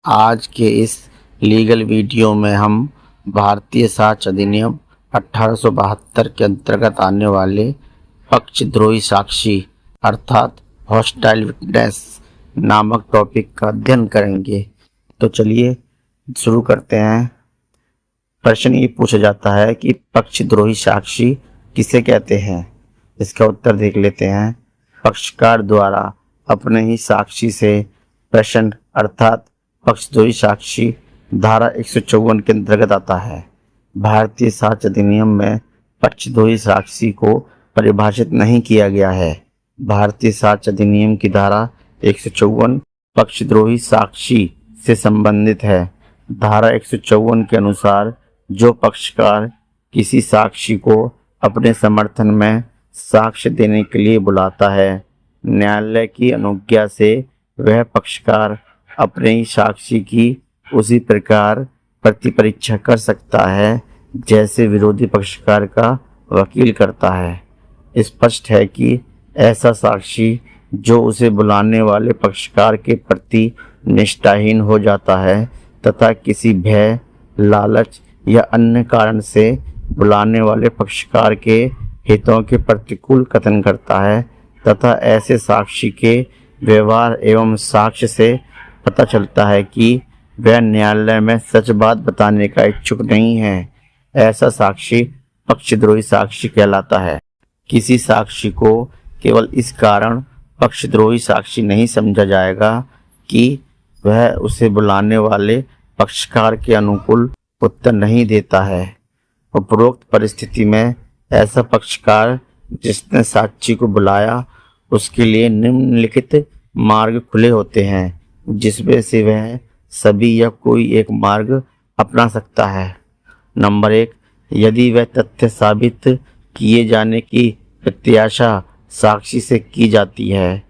आज के इस लीगल वीडियो में हम भारतीय साक्ष्य अधिनियम 1872 के अंतर्गत आने वाले पक्षद्रोही साक्षी अर्थात हॉस्टाइल विटनेस नामक टॉपिक का अध्ययन करेंगे। तो चलिए शुरू करते हैं। प्रश्न ये पूछा जाता है कि पक्षद्रोही साक्षी किसे कहते हैं। इसका उत्तर देख लेते हैं। पक्षकार द्वारा अपने ही साक्षी से प्रश्न अर्थात पक्षद्रोही साक्षी धारा 154 के अंतर्गत आता है। भारतीय साक्ष्य अधिनियम में पक्षद्रोही साक्षी को परिभाषित नहीं किया गया है। भारतीय साक्ष्य अधिनियम की धारा 154 पक्षद्रोही साक्षी से संबंधित है। धारा 154 के अनुसार जो पक्षकार किसी साक्षी को अपने समर्थन में साक्ष्य देने के लिए बुलाता है, न्यायालय की अनुज्ञा से वह पक्षकार अपने ही साक्षी की उसी प्रकार प्रतिपरीक्षा कर सकता है जैसे विरोधी पक्षकार का वकील करता है। स्पष्ट है कि ऐसा साक्षी जो उसे बुलाने वाले पक्षकार के प्रति निष्ठाहीन हो जाता है तथा किसी भय, लालच या अन्य कारण से बुलाने वाले पक्षकार के हितों के प्रतिकूल कथन करता है तथा ऐसे साक्षी के व्यवहार एवं साक्ष्य से पता चलता है कि वह न्यायालय में सच बात बताने का इच्छुक नहीं है, ऐसा साक्षी पक्षद्रोही साक्षी कहलाता है। किसी साक्षी को केवल इस कारण पक्षद्रोही साक्षी नहीं समझा जाएगा कि वह उसे बुलाने वाले पक्षकार के अनुकूल उत्तर नहीं देता है। उपरोक्त परिस्थिति में ऐसा पक्षकार जिसने साक्षी को बुलाया उसके लिए निम्नलिखित मार्ग खुले होते हैं जिसमें से वह सभी या कोई एक मार्ग अपना सकता है। नंबर 1, यदि वह तथ्य साबित किए जाने की प्रत्याशा साक्षी से की जाती है,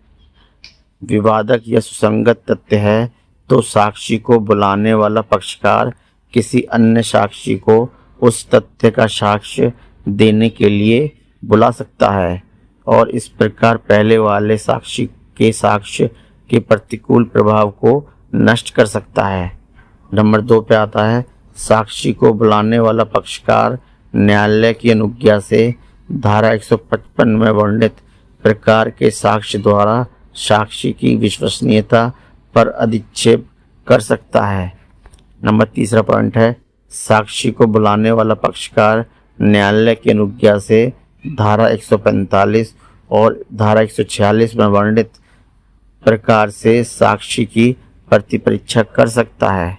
विवादक या सुसंगत तथ्य है, तो साक्षी को बुलाने वाला पक्षकार किसी अन्य साक्षी को उस तथ्य का साक्ष्य देने के लिए बुला सकता है और इस प्रकार पहले वाले साक्षी के साक्ष्य के प्रतिकूल प्रभाव को नष्ट कर सकता है। नंबर 2 पे आता है, साक्षी को बुलाने वाला पक्षकार न्यायालय की अनुज्ञा से धारा 155 में वर्णित प्रकार के साक्ष्य द्वारा साक्षी की विश्वसनीयता पर अधिक्षेप कर सकता है। नंबर 3 पॉइंट है, साक्षी को बुलाने वाला पक्षकार न्यायालय की अनुज्ञा से धारा 145 और धारा 146 में वर्णित प्रकार से साक्षी की प्रतिपरीक्षा कर सकता है।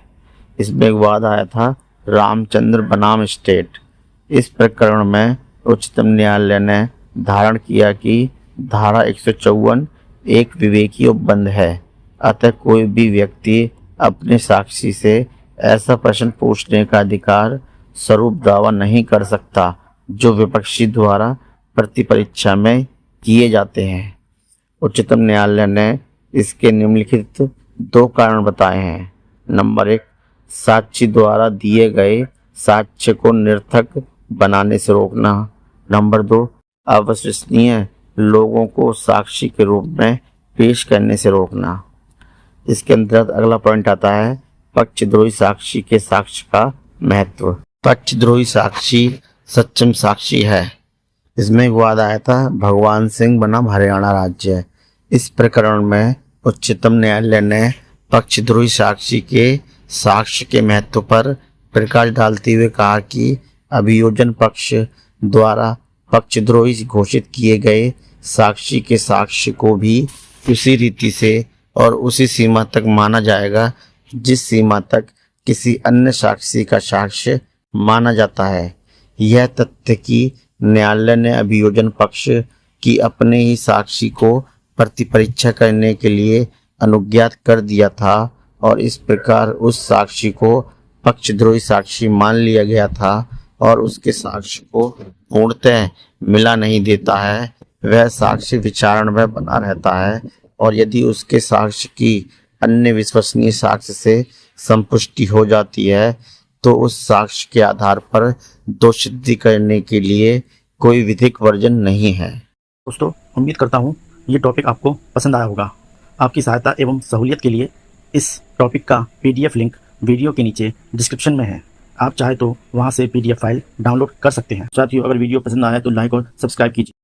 इसमें एक वाद आया था रामचंद्र बनाम स्टेट। इस प्रकरण में उच्चतम न्यायालय ने धारण किया कि धारा 154 एक विवेकी उपबंध है, अतः कोई भी व्यक्ति अपने साक्षी से ऐसा प्रश्न पूछने का अधिकार स्वरूप दावा नहीं कर सकता जो विपक्षी द्वारा प्रतिपरीक्षा में किए जाते हैं। उच्चतम न्यायालय ने इसके निम्नलिखित 2 कारण बताए हैं। नंबर 1, साक्षी द्वारा दिए गए साक्ष्य को निरर्थक बनाने से रोकना। नंबर 2, अविश्वसनीय लोगों को साक्षी के रूप में पेश करने से रोकना। इसके अंतर्गत अगला पॉइंट आता है, पक्षद्रोही साक्षी के साक्ष्य का महत्व। पक्षद्रोही साक्षी सक्षम साक्षी है। इसमें एक वाद आया था भगवान सिंह बनाम हरियाणा राज्य। इस प्रकरण में उच्चतम न्यायालय ने पक्षद्रोही साक्षी के साक्ष्य के महत्व पर प्रकाश डालते हुए कहा कि अभियोजन पक्ष द्वारा पक्षद्रोही घोषित किए गए साक्षी के साक्ष्य को भी उसी रीति से और उसी सीमा तक माना जाएगा जिस सीमा तक किसी अन्य साक्षी का साक्ष्य माना जाता है। यह तथ्य कि न्यायालय ने अभियोजन पक्ष की अपने ही साक्षी को प्रतिपरीक्षा करने के लिए अनुज्ञात कर दिया था और इस प्रकार उस साक्षी को पक्षद्रोही साक्षी मान लिया गया था और उसके साक्ष्य को पूर्णतः मिला नहीं देता है, वह साक्ष्य विचारण में बना रहता है और यदि उसके साक्ष्य की अन्य विश्वसनीय साक्ष्य से संपुष्टि हो जाती है तो उस साक्ष्य के आधार पर दोष सिद्धि करने के लिए कोई विधिक वर्जन नहीं है। दोस्तों, उम्मीद करता हूँ ये टॉपिक आपको पसंद आया होगा। आपकी सहायता एवं सहूलियत के लिए इस टॉपिक का PDF लिंक वीडियो के नीचे डिस्क्रिप्शन में है। आप चाहे तो वहां से PDF फाइल डाउनलोड कर सकते हैं। साथियों, अगर वीडियो पसंद आया तो लाइक और सब्सक्राइब कीजिए।